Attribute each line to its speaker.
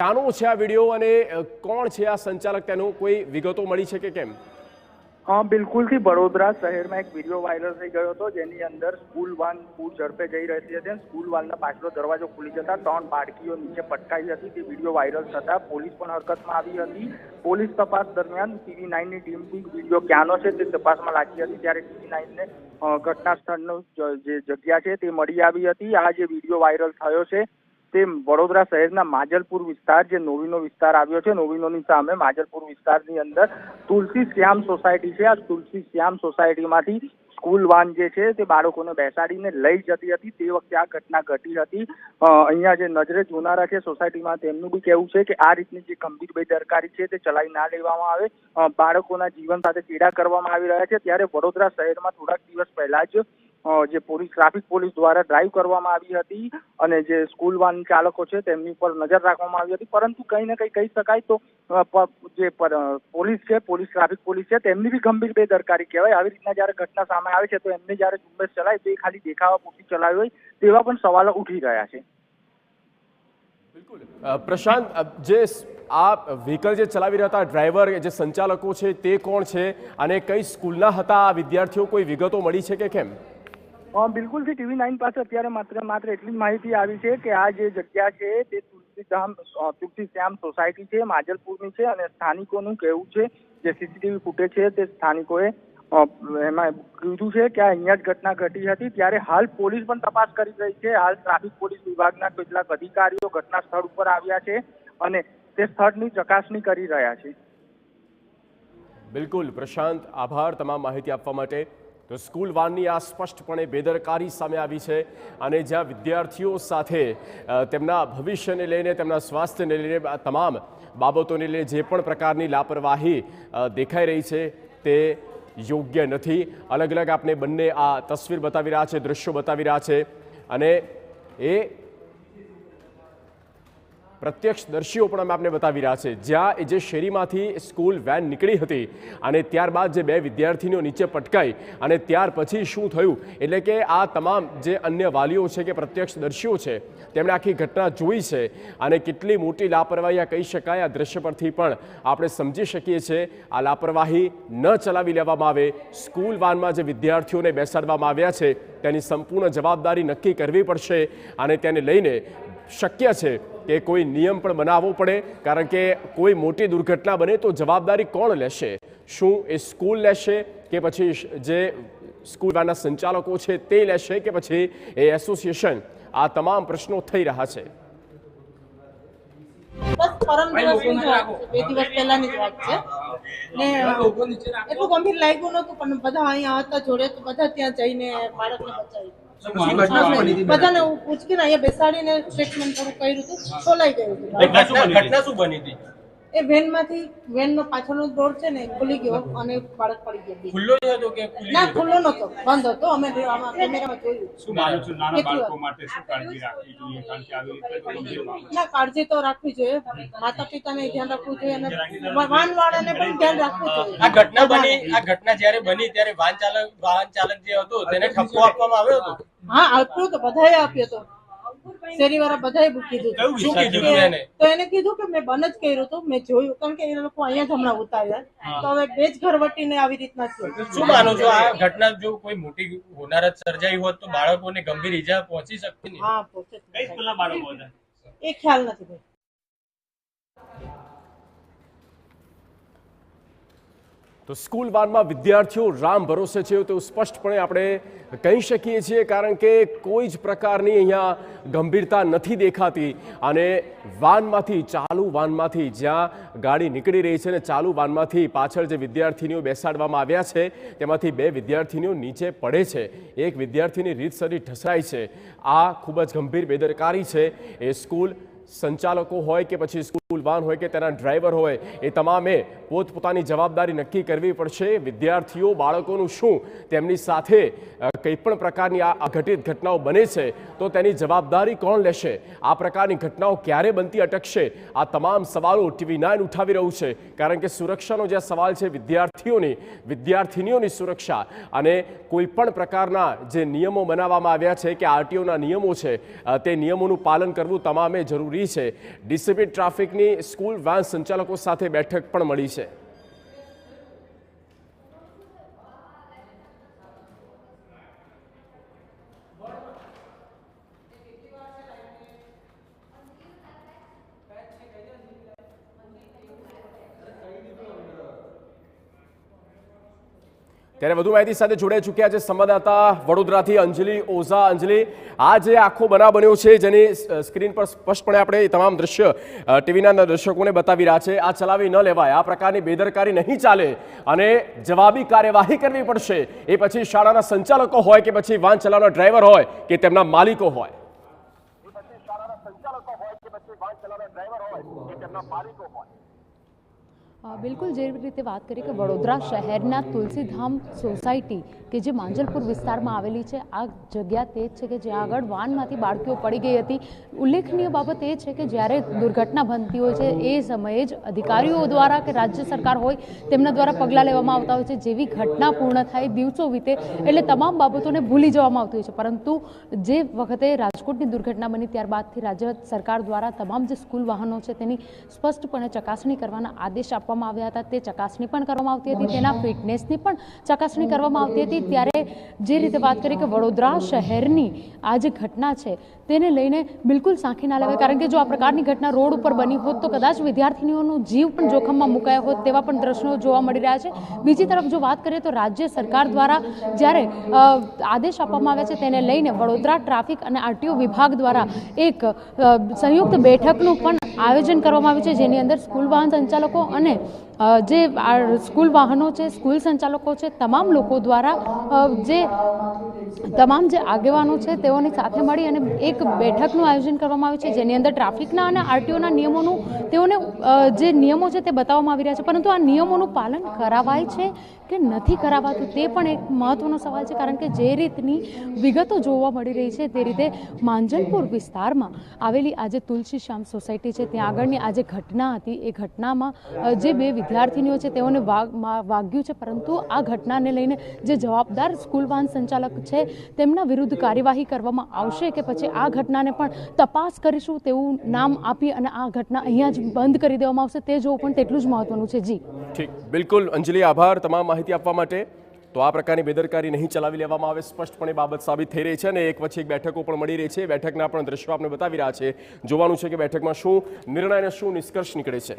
Speaker 1: ક્યાંનો છે આ વિડીયો અને કોણ છે આ સંચાલક તેનું કોઈ વિગતો મળી છે કે કેમ?
Speaker 2: બિલકુલથી વડોદરા શહેરમાં એક વિડીયો વાયરલ થઈ ગયો હતો, જેની અંદર સ્કૂલ વાન પૂર ઝડપે જઈ રહી હતી. સ્કૂલ વાનનો પાછલો દરવાજો ખુલી જતા 3 બાળકીઓ નીચે પટકાઈ હતી. તે વિડીયો વાયરલ થતા પોલીસ પણ હરકતમાં આવી હતી. પોલીસ તપાસ દરમિયાન TV9ની ટીમ વિડીયો ક્યાંનો છે તે તપાસમાં લાગી હતી. ત્યારે TV9ને ઘટના સ્થળનો જે જગ્યા છે તે મળી આવી હતી. આ જે વિડીયો વાયરલ થયો છે તે વડોદરા શહેરના માજલપુર વિસ્તાર, જે નોવિનો વિસ્તાર આવ્યો છે, નોવિનોની સામે માજલપુર વિસ્તારની અંદર તુલસી શ્યામ સોસાયટી છે. આ તુલસી શ્યામ સોસાયટીમાંથી સ્કૂલ વાન જે છે તે બાળકોને બેસાડીને લઈ જતી હતી. તે વખતે આ ઘટના ઘટી હતી. અહીંયા જે નજરે જોનારા છે સોસાયટીમાં, તેમનું બી કહેવું છે કે આ રીતની જે ગંભીર બેદરકારી છે તે ચલાવી ના લેવામાં આવે. બાળકોના જીવન સાથે ચેડા કરવામાં આવી રહ્યા છે. ત્યારે વડોદરા શહેરમાં થોડાક દિવસ પહેલા જ જે ટ્રાફિક પોલીસ દ્વારા ડ્રાઈવ કરવામાં આવી હતી અને જે સ્કૂલ વાન ચાલકો છે તેમની પર નજર રાખવામાં આવી હતી. પરંતુ કંઈ ને કંઈ કહી શકાય તો જે પોલીસ છે, ટ્રાફિક પોલીસ છે, તેમની બી ગંભીર બેદરકારી કહેવાય. આવી રીતના જયારે ઘટના સામે આવે છે તો એમને જયારે ઝુંબેશ ચલાય તો એ ખાલી દેખાવા પૂરતી ચલાવી હોય તેવા પણ સવાલો ઉઠી રહ્યા છે.
Speaker 1: બિલકુલ પ્રશાંત, જે આ વ્હીકલ જે ચલાવી રહ્યા હતા ડ્રાઈવર, જે સંચાલકો છે તે કોણ છે અને કઈ સ્કૂલના હતા આ વિદ્યાર્થીઓ, કોઈ વિગતો મળી છે કે કેમ?
Speaker 2: બિલકુલથી TV9 પાસે અત્યારે માત્ર એટલી જ માહિતી આવી છે કે આ જે જગ્યા છે તે તુલસી શ્યામ સોસાયટી છે, માજલપુરની છે અને સ્થાનિકોનું કહેવું છે, જે CCTV ફૂટેજ છે તે સ્થાનિકોએ એમાં કીધું છે કે અહીંયા જ ઘટના ઘટી હતી. ત્યારે હાલ પોલીસ પણ તપાસ કરી રહી છે. હાલ ટ્રાફિક પોલીસ વિભાગના કેટલાક અધિકારીઓ ઘટના સ્થળ ઉપર આવ્યા છે અને તે સ્થળની ચકાસણી કરી રહ્યા છે.
Speaker 1: બિલકુલ પ્રશાંત, આભાર તમામ માહિતી આપવા માટે. તો સ્કૂલ વાનની આ સ્પષ્ટપણે બેદરકારી સામે આવી છે અને જ્યાં વિદ્યાર્થીઓ સાથે તેમના ભવિષ્યને લઈને, તેમના સ્વાસ્થ્યને લઈને, તમામ બાબતોને લઈને જે પણ પ્રકારની લાપરવાહી દેખાઈ રહી છે તે યોગ્ય નથી. અલગ અલગ આપણે બંને આ તસવીર બતાવી રહ્યા છે, દૃશ્યો બતાવી રહ્યા છે અને એ પ્રત્યક્ષદર્શીઓ પણ અમે આપને બતાવી રહ્યા છે, જ્યાં જે શેરીમાંથી સ્કૂલ વેન નીકળી હતી અને ત્યારબાદ જે 2 વિદ્યાર્થીનીઓ નીચે પટકાઈ અને ત્યાર પછી શું થયું, એટલે કે આ તમામ જે અન્ય વાલીઓ છે કે પ્રત્યક્ષદર્શીઓ છે તેમણે આખી ઘટના જોઈ છે અને કેટલી મોટી લાપરવાહી આ કહી શકાય. આ દ્રશ્ય પરથી પણ આપણે સમજી શકીએ છીએ આ લાપરવાહી ન ચલાવી લેવામાં આવે. સ્કૂલ વાનમાં જે વિદ્યાર્થીઓને બેસાડવામાં આવ્યા છે તેની સંપૂર્ણ જવાબદારી નક્કી કરવી પડશે અને તેને લઈને શક્ય છે કે કોઈ નિયમ પણ બનાવવો પડે, કારણ કે કોઈ મોટી દુર્ઘટના બને તો જવાબદારી કોણ લેશે? શું એ સ્કૂલ લેશે કે પછી જે સ્કૂલ વાનના સંચાલકો છે તે લેશે કે પછી એ એસોસિએશન? આ તમામ પ્રશ્નો થઈ રહ્યા છે.
Speaker 3: બસ પરમ દિવસની જ વાત છે, 2 દિવસ પહેલાની જ વાત છે ને એટલું ગંભીર લાગ્યું નતું, પણ બધા અહીંયા હતા જોડે તો બધા ત્યાં જઈને બાળકને બચાવી, બધાને પૂછીને અહીંયા બેસાડીને ટ્રીટમેન્ટ થોડું કર્યું હતું, ખોલાઈ ગયું હતું.
Speaker 4: ઘટના શું બની હતી?
Speaker 3: એ વેનનો પાછળનો ડોર છે ને ખુલી ગયો અને બાળક પડી ગયું.
Speaker 4: ખુલ્લો જ હતો કે
Speaker 3: ના, ખુલ્લો નતો, બંધ હતો. અમે કેમેરામાં જોયું.
Speaker 4: શું માનો છો નાના બાળકો માટે શું કાળજી રાખવી જોઈએ? કારણ કે આવી રીતે તો ગંભીર બાબત.
Speaker 3: ના, કાળજી તો રાખવી જોઈએ. માતા પિતાને ધ્યાન રાખવું જોઈએ અને વાહનવાળાને પણ ધ્યાન રાખવું જોઈએ.
Speaker 4: આ ઘટના જ્યારે બની ત્યારે વાહન ચાલક જે હતો તેને ઠપકો આપવામાં આવ્યો હતો?
Speaker 3: હા, આપ્યો તો, બધાએ આપ્યો તો. શેરીવાળા બધાએ કીધું.
Speaker 4: શું કીધું એને?
Speaker 3: તો એને કીધું કે મેં બંધ જ કર્યું હતું, મેં જોયું, કારણ કે એ લોકો અહીંયા જ હમણાં ઉતાર્યા તો હવે 2 જ ઘર વટીને આવી રીતના થયું.
Speaker 4: શું માનો છો આ ઘટના જો કોઈ મોટી હોનારત સર્જાઈ હોત તો બાળકોને ગંભીર ઈજા પહોંચી શકતી નહીં?
Speaker 3: હા, પહોંચે.
Speaker 4: કઈ સ્કૂલના બાળકો હતા
Speaker 3: એ ખ્યાલ નથી ભાઈ.
Speaker 1: તો સ્કૂલ વાનમાં વિદ્યાર્થીઓ રામ ભરોસે છે તેવું સ્પષ્ટપણે આપણે કહી શકીએ છીએ, કારણ કે કોઈ જ પ્રકારની અહીંયા ગંભીરતા નથી દેખાતી અને ચાલુ વાનમાંથી જ્યાં ગાડી નીકળી રહી છે અને ચાલુ વાનમાંથી પાછળ જે વિદ્યાર્થીનીઓ બેસાડવામાં આવ્યા છે તેમાંથી 2 વિદ્યાર્થીનીઓ નીચે પડે છે. એક વિદ્યાર્થીની રીતસરી ઢસાય છે. આ ખૂબ જ ગંભીર બેદરકારી છે. એ સ્કૂલ સંચાલકો હોય કે પછી સ્કૂલ વાન હોય કે તેના ડ્રાઈવર હોય, એ તમામે પોતપોતાની જવાબદારી નક્કી કરવી પડશે. વિદ્યાર્થીઓ, બાળકોનું શું, તેમની સાથે કંઈ પણ પ્રકારની આ અઘટિત ઘટનાઓ બને છે તો તેની જવાબદારી કોણ લેશે? આ પ્રકારની ઘટનાઓ ક્યારે બનતી અટકશે? આ તમામ સવાલો TV9 ઉઠાવી રહ્યું છે, કારણ કે સુરક્ષાનો જે સવાલ છે, વિદ્યાર્થીનીઓની સુરક્ષા અને કોઈ પણ પ્રકારના જે નિયમો બનાવવામાં આવ્યા છે કે RTOના નિયમો છે તે નિયમોનું પાલન કરવું તમામે જરૂરી જરૂરી છે। ડીસીપી ટ્રાફિકની સ્કૂલ વાન સંચાલકો સાથે બેઠક પણ મળી છે। ત્યારે વધુ માહિતી સાથે જોડાઈ ચૂક્યા છે સંવાદદાતા વડોદરાથી અંજલિ ઓઝા। અંજલિ, આ જે આખો બનાવ બન્યો છે જેની સ્ક્રીન પર સ્પષ્ટપણે આપણે તમામ દ્રશ્ય ટીવીના દર્શકોને બતાવી રહ્યા છે, આ ચલાવી ન લેવાય, આ પ્રકારની બેદરકારી નહીં ચાલે અને જવાબી કાર્યવાહી કરવી પડશે। એ પછી શાળાના સંચાલકો હોય કે પછી વાહન ચલાવનાર ડ્રાઈવર હોય કે તેમના માલિકો હોય।
Speaker 5: બિલકુલ જે રીતે વાત કરીએ કે વડોદરા શહેરના તુલસીધામ સોસાયટી કે જે માંજલપુર વિસ્તારમાં આવેલી છે, આ જગ્યા તે જ છે કે જ્યાં આગળ વાનમાંથી બાળકીઓ પડી ગઈ હતી। ઉલ્લેખનીય બાબત એ છે કે જ્યારે દુર્ઘટના બનતી હોય છે એ સમયે જ અધિકારીઓ દ્વારા કે રાજ્ય સરકાર હોય તેમના દ્વારા પગલાં લેવામાં આવતા હોય છે। જેવી ઘટના પૂર્ણ થાય, દિવસો વીતે એટલે તમામ બાબતોને ભૂલી જવામાં આવતી હોય છે, પરંતુ જે વખતે રાજકોટની દુર્ઘટના બની ત્યારબાદથી રાજ્ય સરકાર દ્વારા તમામ જે સ્કૂલ વાહનો છે તેની સ્પષ્ટપણે ચકાસણી કરવાના આદેશ આપવામાં આવ્યા હતા। તે ચકાસણી પણ કરવામાં આવતી હતી, તેના ફિટનેસની પણ ચકાસણી કરવામાં આવતી હતી। ત્યારે જે રીતે વાત કરીએ કે વડોદરા શહેરની આ જે ઘટના છે તેને લઈને બિલકુલ સાંખી ના લેવાય, કારણ કે જો આ પ્રકારની ઘટના રોડ ઉપર બની હોત તો કદાચ વિદ્યાર્થીનીઓનો જીવ પણ જોખમમાં મુકાયા હોત તેવા પણ દ્રશ્યો જોવા મળી રહ્યા છે। બીજી તરફ જો વાત કરીએ તો રાજ્ય સરકાર દ્વારા જ્યારે આદેશ આપવામાં આવ્યા છે તેને લઈને વડોદરા ટ્રાફિક અને આરટીઓ વિભાગ દ્વારા એક સંયુક્ત બેઠકનું પણ આયોજન કરવામાં આવ્યું છે, જેની અંદર સ્કૂલ વાહન સંચાલકો અને જે સ્કૂલ વાહનો છે, સ્કૂલ સંચાલકો છે, તમામ લોકો દ્વારા તમામ જે આગેવાનો છે તેઓની સાથે મળી અને એક બેઠકનું આયોજન કરવામાં આવ્યું છે, જેની અંદર ટ્રાફિકના અને આરટીઓના નિયમોનું તેઓને જે નિયમો છે તે બતાવવામાં આવી રહ્યા છે, પરંતુ આ નિયમોનું પાલન કરાવાય છે કે નથી કરાવાતું તે પણ એક મહત્વનો સવાલ છે। કારણ કે જે રીતની વિગતો જોવા મળી રહી છે તે રીતે માંજલપુર વિસ્તારમાં આવેલી આજે તુલસી શ્યામ સોસાયટી છે ત્યાં આગળની આ જે ઘટના હતી એ ઘટનામાં જે બે વિદ્યાર્થીનીઓ છે તેઓને વાગ્યું છે, પરંતુ આ ઘટનાને લઈને જે જવાબદાર સ્કૂલ વાહન સંચાલક છે તેમના વિરુદ્ધ કાર્યવાહી કરવામાં આવશે કે પછી આ ઘટનાને પણ તપાસ કરીશું તેવું નામ આપી અને આ ઘટના અહીંયા જ બંધ કરી દેવામાં આવશે તે જોવું પણ તેટલું જ મહત્વનું છે। જી
Speaker 1: ઠીક, બિલકુલ અંજલિ, આભાર તમામ માહિતી આપવા માટે। તો આ પ્રકારની બેદરકારી નહીં ચલાવી લેવામાં આવે, સ્પષ્ટપણે બાબત સાબિત થઈ રહી છે અને એક પછી એક બેઠકો પણ મળી રહી છે। બેઠકના પણ દ્રશ્યો આપણે બતાવી રહ્યા છે, જોવાનું છે કે બેઠકમાં શું નિર્ણય અને શું નિષ્કર્ષ નીકળે છે।